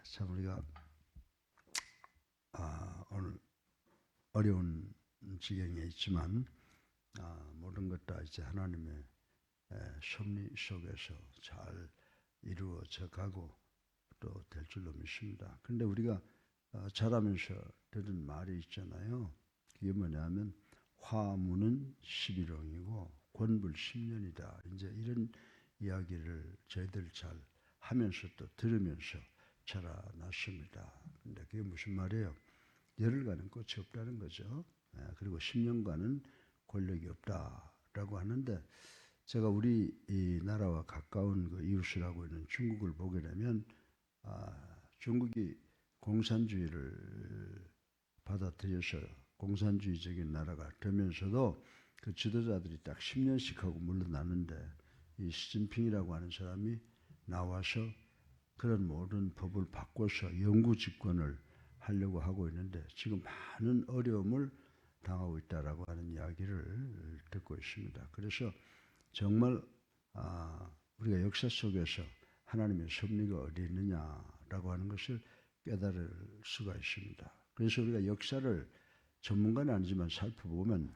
참 우리가 오늘 어려운 지경에 있지만 모든 것 다 이제 하나님의 섭리 속에서 잘 이루어져 가고 또 될 줄로 믿습니다. 그런데 우리가 자라면서 들은 말이 있잖아요. 그게 뭐냐면 화무는 11홍이고 권불 10년이다. 이제 이런 이야기를 저희들 잘 하면서 또 들으면서 자라났습니다. 근데 그게 무슨 말이에요? 열흘간은 꽃이 없다는 거죠. 그리고 10년간은 권력이 없다라고 하는데, 제가 우리 이 나라와 가까운 그 이웃이라고 있는 중국을 보게 되면 중국이 공산주의를 받아들여서 공산주의적인 나라가 되면서도 그 지도자들이 딱 10년씩 하고 물러나는데, 이 시진핑이라고 하는 사람이 나와서 그런 모든 법을 바꿔서 영구 집권을 하려고 하고 있는데 지금 많은 어려움을 당하고 있다라고 하는 이야기를 듣고 있습니다. 그래서 정말 우리가 역사 속에서 하나님의 섭리가 어디 있느냐라고 하는 것을 깨달을 수가 있습니다. 그래서 우리가 역사를 전문가는 아니지만 살펴보면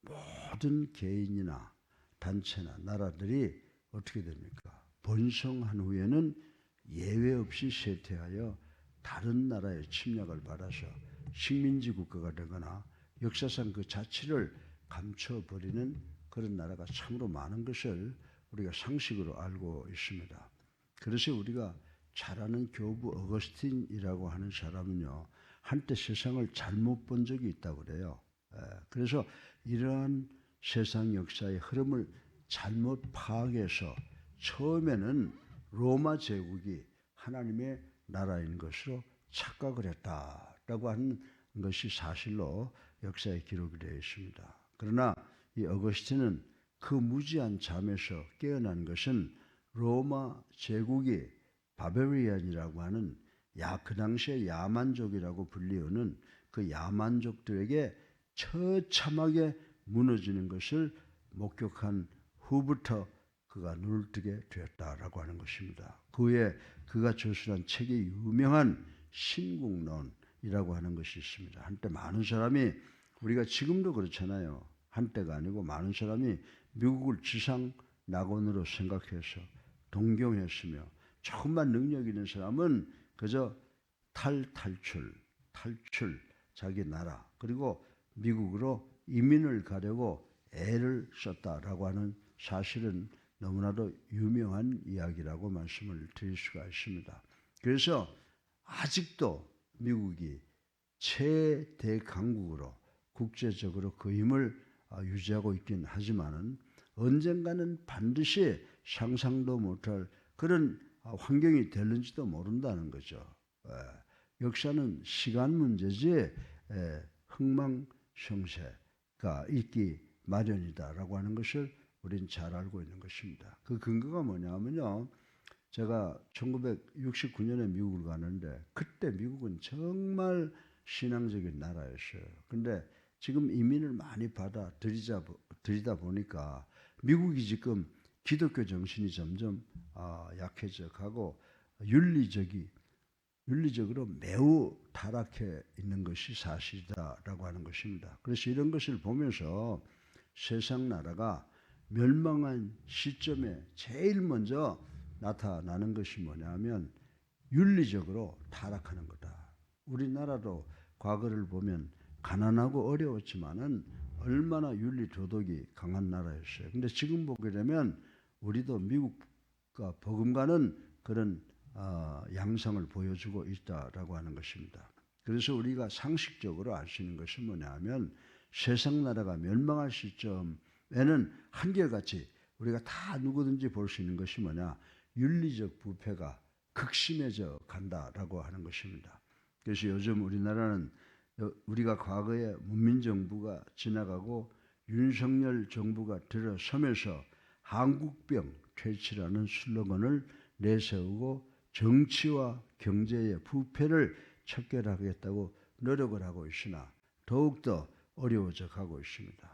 모든 개인이나 단체나 나라들이 어떻게 됩니까? 번성한 후에는 예외 없이 쇠퇴하여 다른 나라의 침략을 받아서 식민지 국가가 되거나 역사상 그 자취를 감춰버리는 그런 나라가 참으로 많은 것을 우리가 상식으로 알고 있습니다. 그래서 우리가 잘 아는 교부 어거스틴이라고 하는 사람은요, 한때 세상을 잘못 본 적이 있다고 그래요. 그래서 이러한 세상 역사의 흐름을 잘못 파악해서 처음에는 로마 제국이 하나님의 나라인 것으로 착각을 했다라고 하는 것이 사실로 역사에 기록이 되어 있습니다. 그러나 이 어거스틴은 그 무지한 잠에서 깨어난 것은 로마 제국이 바벨리안이라고 하는 그 당시에 야만족이라고 불리우는 그 야만족들에게 처참하게 무너지는 것을 목격한 후부터 그가 눈을 뜨게 되었다라고 하는 것입니다. 그 후에 그가 저술한 책이 유명한 신국론이라고 하는 것이 있습니다. 한때 많은 사람이, 우리가 지금도 그렇잖아요. 한때가 아니고 많은 사람이 미국을 지상 낙원으로 생각해서 동경했으며, 조금만 능력 있는 사람은 그저 탈출, 자기 나라, 그리고 미국으로 이민을 가려고 애를 썼다라고 하는 사실은 너무나도 유명한 이야기라고 말씀을 드릴 수가 있습니다. 그래서 아직도 미국이 최대 강국으로 국제적으로 그 힘을 유지하고 있긴 하지만은 언젠가는 반드시 상상도 못할 그런 환경이 될는지도 모른다는 거죠. 역사는 시간 문제지 흥망성쇠가 있기 마련이다라고 하는 것을 우리는 잘 알고 있는 것입니다. 그 근거가 뭐냐면요, 제가 1969년에 미국을 가는데 그때 미국은 정말 신앙적인 나라였어요. 근데 지금 이민을 많이 들이다 보니까 미국이 지금 기독교 정신이 점점 약해져 가고 윤리적으로 매우 타락해 있는 것이 사실이다라고 하는 것입니다. 그래서 이런 것을 보면서 세상 나라가 멸망한 시점에 제일 먼저 나타나는 것이 뭐냐면 윤리적으로 타락하는 거다. 우리나라도 과거를 보면 가난하고 어려웠지만은 얼마나 윤리 도덕이 강한 나라였어요. 근데 지금 보게 되면 우리도 미국과 버금가는 그런 양상을 보여주고 있다라고 하는 것입니다. 그래서 우리가 상식적으로 알 수 있는 것은 뭐냐면 세상 나라가 멸망할 시점에는 한결같이 우리가 다 누구든지 볼 수 있는 것이 뭐냐, 윤리적 부패가 극심해져 간다라고 하는 것입니다. 그래서 요즘 우리나라는 우리가 과거에 문민정부가 지나가고 윤석열 정부가 들어서면서 한국병 퇴치라는 슬로건을 내세우고 정치와 경제의 부패를 척결하겠다고 노력을 하고 있으나 더욱더 어려워져 가고 있습니다.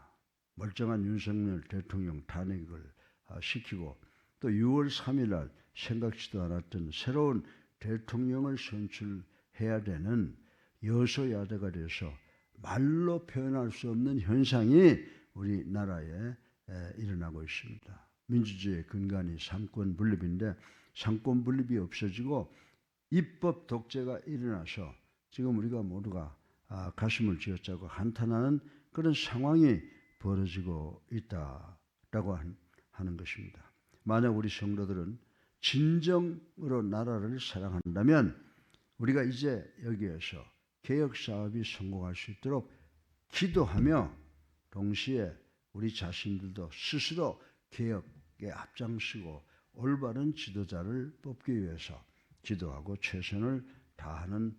멀쩡한 윤석열 대통령 탄핵을 시키고 또 6월 3일 날 생각지도 않았던 새로운 대통령을 선출해야 되는 여소야대가 돼서 말로 표현할 수 없는 현상이 우리나라에 일어나고 있습니다. 민주주의의 근간이 삼권 분립인데 삼권 분립이 없어지고 입법 독재가 일어나서 지금 우리가 모두가 가슴을 쥐어짜고 한탄하는 그런 상황이 벌어지고 있다라고 하는 것입니다. 만약 우리 성도들은 진정으로 나라를 사랑한다면 우리가 이제 여기에서 개혁 사업이 성공할 수 있도록 기도하며 동시에 우리 자신들도 스스로 개혁에 앞장서고 올바른 지도자를 뽑기 위해서 기도하고 최선을 다하는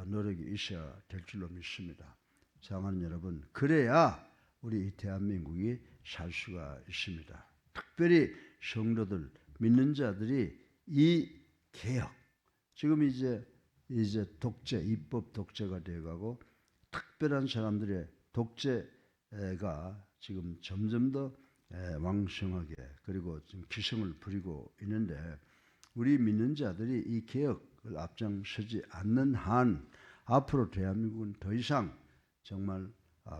노력이 있어야 될 줄로 믿습니다. 사랑하는 여러분, 그래야 우리 대한민국이 살 수가 있습니다. 특별히 성도들, 믿는 자들이 이 개혁, 지금 이제 독재, 입법 독재가 되어가고 특별한 사람들의 독재가 지금 점점 더 왕성하게 그리고 지금 기승을 부리고 있는데 우리 믿는 자들이 이 개혁을 앞장서지 않는 한 앞으로 대한민국은 더 이상 정말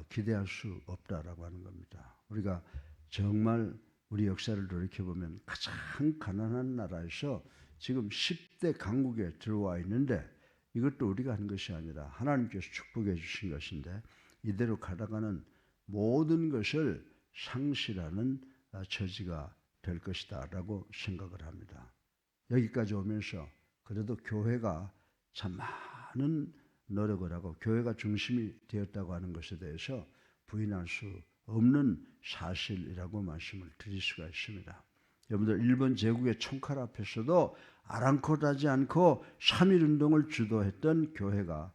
기대할 수 없다라고 하는 겁니다. 우리가 정말 우리 역사를 돌이켜보면 가장 가난한 나라에서 지금 10대 강국에 들어와 있는데 이것도 우리가 한 것이 아니라 하나님께서 축복해 주신 것인데 이대로 가다가는 모든 것을 상실하는 처지가 될 것이다 라고 생각을 합니다. 여기까지 오면서 그래도 교회가 참 많은 노력을 하고 교회가 중심이 되었다고 하는 것에 대해서 부인할 수 없는 사실이라고 말씀을 드릴 수가 있습니다. 여러분들 일본 제국의 총칼 앞에서도 아랑곳하지 않고 3.1운동을 주도했던 교회가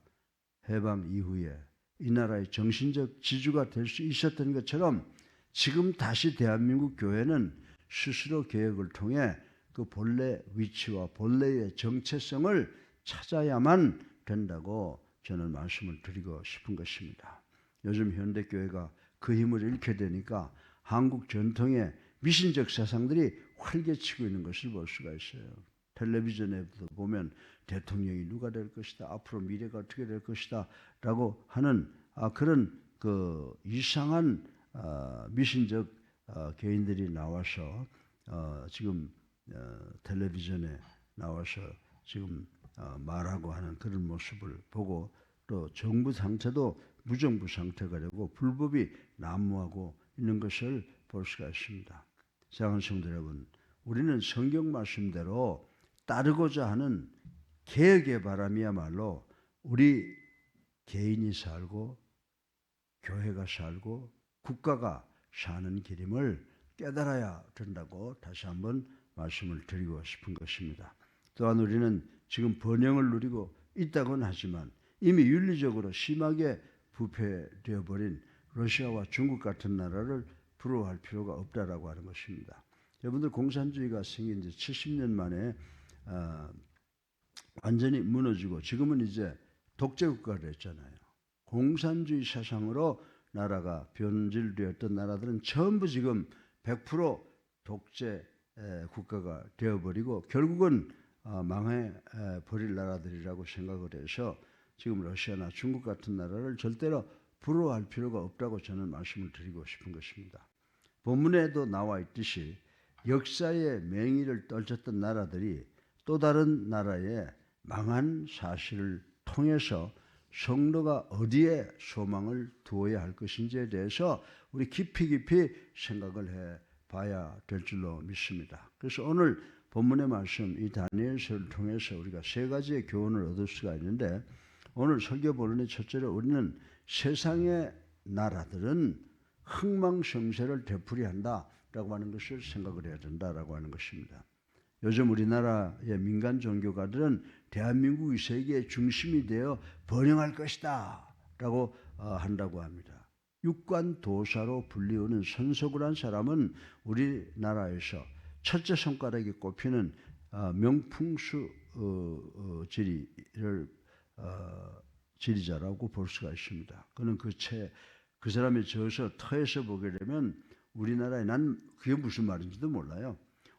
해방 이후에 이 나라의 정신적 지주가 될 수 있었던 것처럼 지금 다시 대한민국 교회는 스스로 개혁을 통해 그 본래 위치와 본래의 정체성을 찾아야만 된다고 저는 말씀을 드리고 싶은 것입니다. 요즘 현대교회가 그 힘을 잃게 되니까 한국 전통의 미신적 사상들이 활개치고 있는 것을 볼 수가 있어요. 텔레비전에도 보면 대통령이 누가 될 것이다, 앞으로 미래가 어떻게 될 것이다 라고 하는 그런 그 이상한 미신적 개인들이 나와서 지금 텔레비전에 나와서 지금 말하고 하는 그런 모습을 보고 또 정부 상태도 무정부 상태가 되고 불법이 난무하고 있는 것을 볼 수가 있습니다. 사랑하는 성도 여러분, 우리는 성경 말씀대로 따르고자 하는 개혁의 바람이야말로 우리 개인이 살고 교회가 살고 국가가 사는 길임을 깨달아야 된다고 다시 한번 말씀을 드리고 싶은 것입니다. 또한 우리는 지금 번영을 누리고 있다고는 하지만 이미 윤리적으로 심하게 부패되어 버린 러시아와 중국 같은 나라를 부러워할 필요가 없다라고 하는 것입니다. 여러분들 공산주의가 생긴 지 70년 만에 완전히 무너지고 지금은 이제 독재국가가 됐잖아요. 공산주의 사상으로 나라가 변질되었던 나라들은 전부 지금 100% 독재 국가가 되어버리고 결국은 망해버릴 나라들이라고 생각을 해서 지금 러시아나 중국 같은 나라를 절대로 부러워할 필요가 없다고 저는 말씀을 드리고 싶은 것입니다. 본문에도 나와 있듯이 역사의 맹위를 떨쳤던 나라들이 또 다른 나라의 망한 사실을 통해서 성도가 어디에 소망을 두어야 할 것인지에 대해서 우리 깊이 생각을 해 봐야 될 줄로 믿습니다. 그래서 오늘 본문의 말씀 이 다니엘서를 통해서 우리가 세 가지의 교훈을 얻을 수가 있는데 오늘 설교 본문의 첫째로 우리는 세상의 나라들은 흥망성쇠를 되풀이한다라고 하는 것을 생각을 해야 된다라고 하는 것입니다. 요즘 우리나라의 민간 종교가들은 대한민국이 세계의 중심이 되어 번영할 것이다 라고 한다고 합니다. 육관도사로 불리우는 손석구란 사람은 우리나라에서 첫째 손가락에 꼽히는 명풍수 지리자라고 볼 수가 있습니다. 그는 그 사람의 저서 터에서 보게 되면 우리나라에 난 그게 무슨 말인지도 몰라요.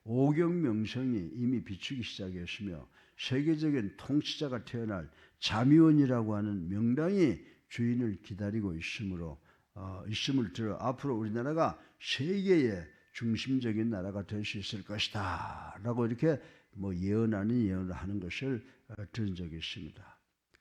오경명성이 이미 비추기 시작했으며 세계적인 통치자가 태어날 자미원이라고 하는 명당이 주인을 기다리고 있음을 들어 앞으로 우리나라가 세계의 중심적인 나라가 될 수 있을 것이다 라고 이렇게 예언 예언을 하는 것을 들은 적이 있습니다.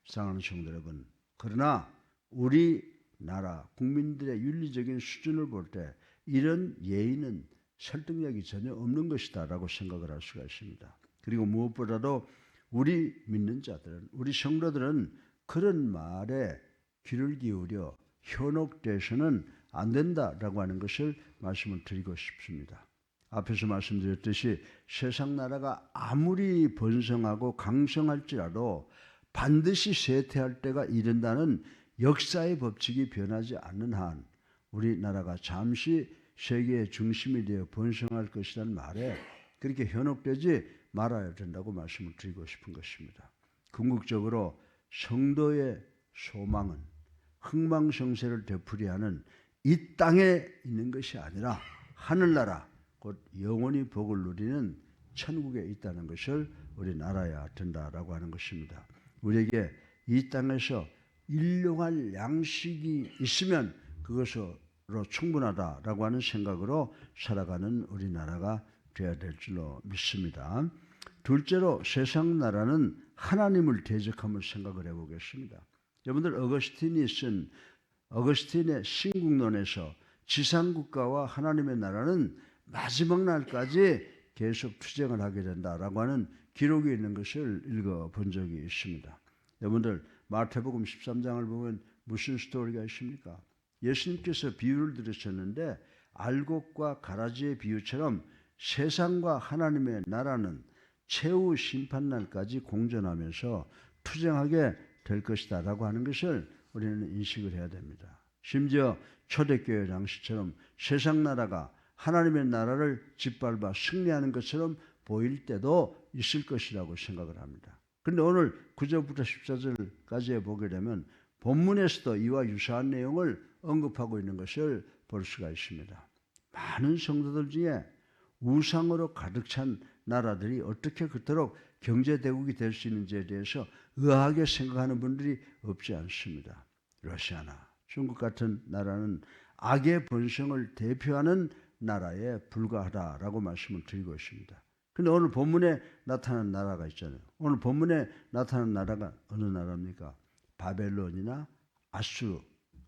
사랑하는 성도 여러분, 그러나 우리나라 국민들의 윤리적인 수준을 볼 때 이런 예의는 설득력이 전혀 없는 것이다 라고 생각을 할 수가 있습니다. 그리고 무엇보다도 우리 믿는 자들은, 우리 성도들은 그런 말에 귀를 기울여 현혹돼서는 안 된다라고 하는 것을 말씀을 드리고 싶습니다. 앞에서 말씀드렸듯이 세상 나라가 아무리 번성하고 강성할지라도 반드시 쇠퇴할 때가 이른다는 역사의 법칙이 변하지 않는 한 우리나라가 잠시 세계의 중심이 되어 번성할 것이라는 말에 그렇게 현혹되지 말아야 된다고 말씀을 드리고 싶은 것입니다. 궁극적으로 성도의 소망은 흥망성쇠를 되풀이하는 이 땅에 있는 것이 아니라 하늘나라, 곧 영원히 복을 누리는 천국에 있다는 것을 우리는 알아야 된다라고 하는 것입니다. 우리에게 이 땅에서 일용할 양식이 있으면 그것으로 충분하다라고 하는 생각으로 살아가는 우리나라가 되어야 될 줄로 믿습니다. 둘째로 세상 나라는 하나님을 대적함을 생각을 해보겠습니다. 여러분들 어거스틴의 신국론에서 지상국가와 하나님의 나라는 마지막 날까지 계속 투쟁을 하게 된다라고 하는 기록이 있는 것을 읽어본 적이 있습니다. 여러분들 마태복음 13장을 보면 무슨 스토리가 있습니까? 예수님께서 비유를 들으셨는데 알곡과 가라지의 비유처럼 세상과 하나님의 나라는 최후 심판날까지 공존하면서 투쟁하게 될 것이다 라고 하는 것을 우리는 인식을 해야 됩니다. 심지어 초대교회 당시처럼 세상 나라가 하나님의 나라를 짓밟아 승리하는 것처럼 보일 때도 있을 것이라고 생각을 합니다. 그런데 오늘 9절부터 14절까지 보게 되면 본문에서도 이와 유사한 내용을 언급하고 있는 것을 볼 수가 있습니다. 많은 성도들 중에 우상으로 가득 찬 나라들이 어떻게 그토록 경제대국이 될 수 있는지에 대해서 의아하게 생각하는 분들이 없지 않습니다. 러시아나 중국 같은 나라는 악의 본성을 대표하는 나라에 불과하다라고 말씀을 드리고 있습니다. 그런데 오늘 본문에 나타난 나라가 있잖아요. 오늘 본문에 나타난 나라가 어느 나라입니까? 바벨론이나 아수르.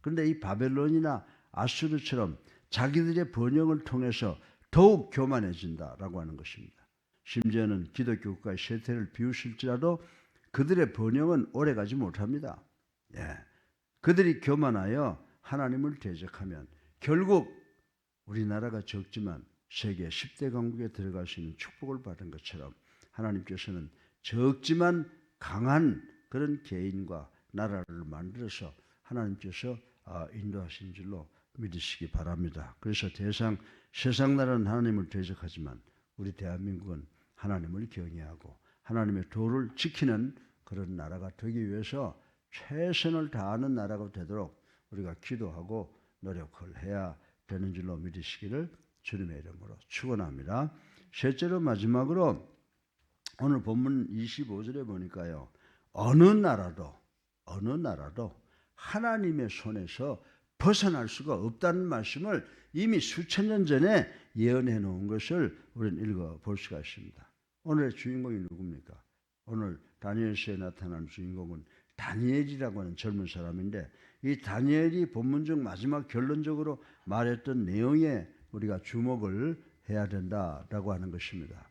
그런데 이 바벨론이나 아수르처럼 자기들의 번영을 통해서 더욱 교만해진다라고 하는 것입니다. 심지어는 기독교 국가의 쇠퇴를 비웃을지라도 그들의 번영은 오래가지 못합니다. 그들이 교만하여 하나님을 대적하면 결국 우리나라가 적지만 세계 10대 강국에 들어갈 수 있는 축복을 받은 것처럼 하나님께서는 적지만 강한 그런 개인과 나라를 만들어서 하나님께서 인도하신 줄로 믿으시기 바랍니다. 그래서 세상 나라는 하나님을 대적하지만 우리 대한민국은 하나님을 경외하고 하나님의 도를 지키는 그런 나라가 되기 위해서 최선을 다하는 나라가 되도록 우리가 기도하고 노력을 해야 되는 줄로 믿으시기를 주님의 이름으로 축원합니다. 셋째로 마지막으로 오늘 본문 25절에 보니까요. 어느 나라도 하나님의 손에서 벗어날 수가 없다는 말씀을 이미 수천 년 전에 예언해 놓은 것을 우리는 읽어볼 수가 있습니다. 오늘의 주인공이 누굽니까? 오늘 다니엘서에 나타난 주인공은 다니엘이라고 하는 젊은 사람인데 이 다니엘이 본문 중 마지막 결론적으로 말했던 내용에 우리가 주목을 해야 된다라고 하는 것입니다.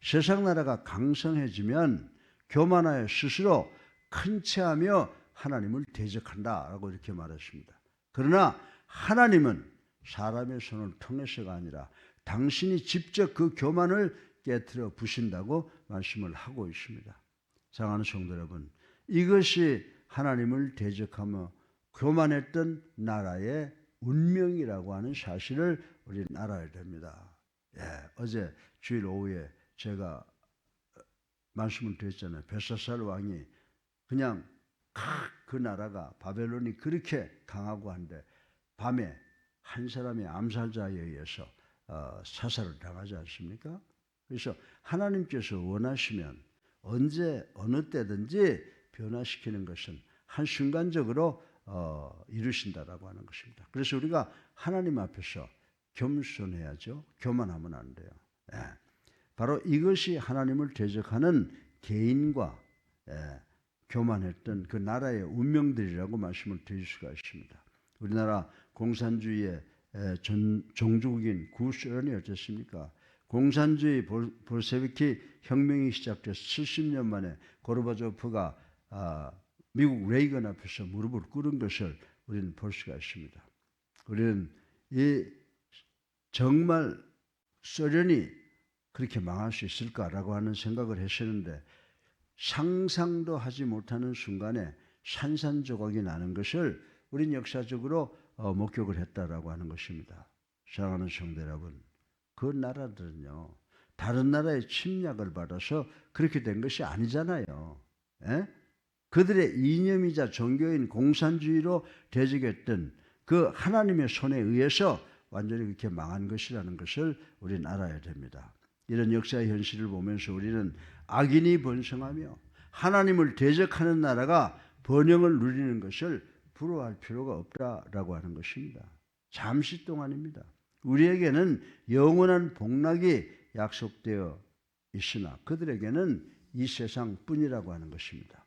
세상 나라가 강성해지면 교만하여 스스로 큰 체하며 하나님을 대적한다라고 이렇게 말했습니다. 그러나 하나님은 사람의 손을 통해서가 아니라 당신이 직접 그 교만을 깨트려 부신다고 말씀을 하고 있습니다. 사랑하는 성도 여러분, 이것이 하나님을 대적하며 교만했던 나라의 운명이라고 하는 사실을 우리는 알아야 됩니다. 어제 주일 오후에 제가 말씀을 드렸잖아요. 벨사살 왕이 그냥 그 나라가 바벨론이 그렇게 강하고 한데 밤에 한 사람이 암살자에 의해서 사살을 당하지 않습니까? 그래서 하나님께서 원하시면 언제 어느 때든지 변화시키는 것은 한순간적으로 이루신다라고 하는 것입니다. 그래서 우리가 하나님 앞에서 겸손해야죠. 교만하면 안 돼요. 예. 바로 이것이 하나님을 대적하는 개인과 교만했던 그 나라의 운명들이라고 말씀을 드릴 수가 있습니다. 우리나라 공산주의의 종주국인 구소련이 어땠습니까? 공산주의 볼셰비키 혁명이 시작돼서 70년 만에 고르바초프가 미국 레이건 앞에서 무릎을 꿇은 것을 우리는 볼 수가 있습니다. 우리는 정말 소련이 그렇게 망할 수 있을까라고 하는 생각을 했었는데 상상도 하지 못하는 순간에 산산조각이 나는 것을 우린 역사적으로 목격을 했다라고 하는 것입니다. 사랑하는 성도 여러분, 그 나라들은요 다른 나라의 침략을 받아서 그렇게 된 것이 아니잖아요. 에? 그들의 이념이자 종교인 공산주의로 대적했던 그 하나님의 손에 의해서 완전히 그렇게 망한 것이라는 것을 우리는 알아야 됩니다. 이런 역사의 현실을 보면서 우리는 악인이 번성하며 하나님을 대적하는 나라가 번영을 누리는 것을 부러워할 필요가 없다라고 하는 것입니다. 잠시 동안입니다. 우리에게는 영원한 복락이 약속되어 있으나 그들에게는 이 세상뿐이라고 하는 것입니다.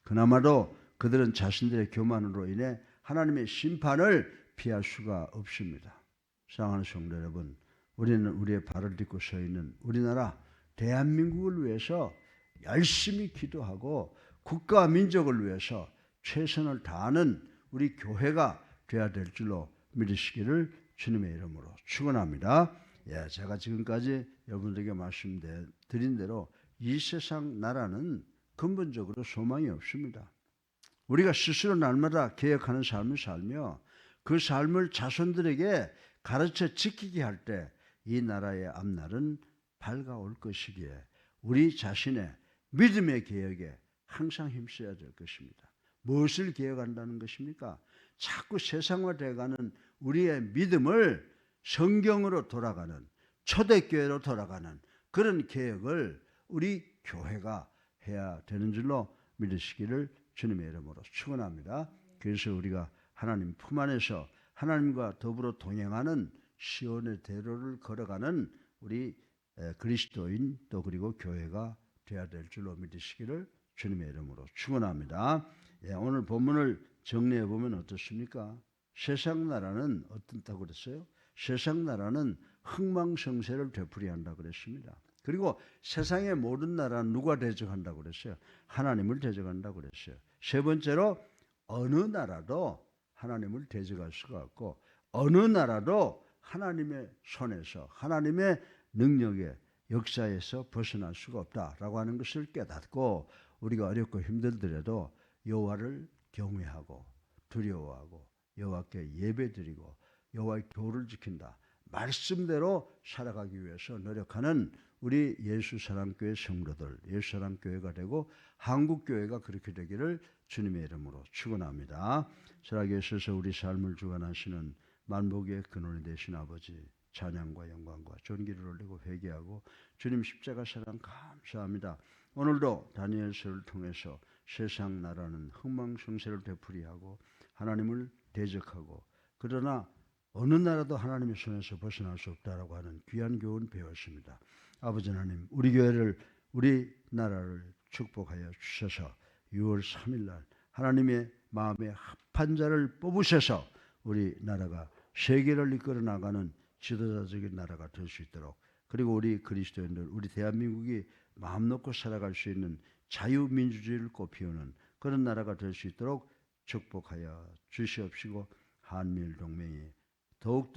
그나마도 그들은 자신들의 교만으로 인해 하나님의 심판을 피할 수가 없습니다. 사랑하는 성도 여러분, 우리는 우리의 발을 딛고 서 있는 우리나라 대한민국을 위해서 열심히 기도하고 국가와 민족을 위해서 최선을 다하는 우리 교회가 되어야 될 줄로 믿으시기를 주님의 이름으로 축원합니다. 제가 지금까지 여러분들에게 말씀드린 대로 이 세상 나라는 근본적으로 소망이 없습니다. 우리가 스스로 날마다 개혁하는 삶을 살며 그 삶을 자손들에게 가르쳐 지키게 할 때 이 나라의 앞날은 밝아올 것이기에 우리 자신의 믿음의 개혁에 항상 힘써야 될 것입니다. 무엇을 개혁한다는 것입니까? 자꾸 세상화되어가는 우리의 믿음을 성경으로 돌아가는 초대교회로 돌아가는 그런 개혁을 우리 교회가 해야 되는 줄로 믿으시기를 주님의 이름으로 축원합니다. 그래서 우리가 하나님 품 안에서 하나님과 더불어 동행하는 시온의 대로를 걸어가는 우리 그리스도인 또 그리고 교회가 되어야 될 줄로 믿으시기를 주님의 이름으로 축원합니다. 오늘 본문을 정리해 보면 어떻습니까? 세상 나라는 어떻다고 그랬어요? 세상 나라는 흥망성쇠를 되풀이한다고 그랬습니다. 그리고 세상의 모든 나라는 누가 대적한다고 그랬어요? 하나님을 대적한다고 그랬어요. 세 번째로 어느 나라도 하나님을 대적할 수가 없고 어느 나라도 하나님의 손에서 하나님의 능력의 역사에서 벗어날 수가 없다라고 하는 것을 깨닫고 우리가 어렵고 힘들더라도 여호와를 경외하고 두려워하고 여호와께 예배드리고 여호와의 교를 지킨다. 말씀대로 살아가기 위해서 노력하는 우리 예수사랑교회 성도들, 예수사랑교회가 되고 한국교회가 그렇게 되기를 주님의 이름으로 축원합니다. 살아계에 있어서 우리 삶을 주관하시는 만복의 근원이 되신 아버지, 찬양과 영광과 존귀를 올리고 회개하고 주님 십자가 사랑 감사합니다. 오늘도 다니엘서를 통해서 세상 나라는 흥망성쇠를 되풀이하고 하나님을 대적하고 그러나 어느 나라도 하나님의 손에서 벗어날 수 없다라고 하는 귀한 교훈 배웠습니다. 아버지 하나님, 우리 교회를 우리 나라를 축복하여 주셔서 6월 3일 날 하나님의 마음에 합한 자를 뽑으셔서 우리 나라가 세계를 이끌어 나가는 지도자적인 나라가 될 수 있도록 그리고 우리 그리스도인들, 우리 대한민국이 마음 놓고 살아갈 수 있는 자유민주주의를 꽃피우는 그런 나라가 될 수 있도록 축복하여 주시옵시고 한미일 동맹이 더욱더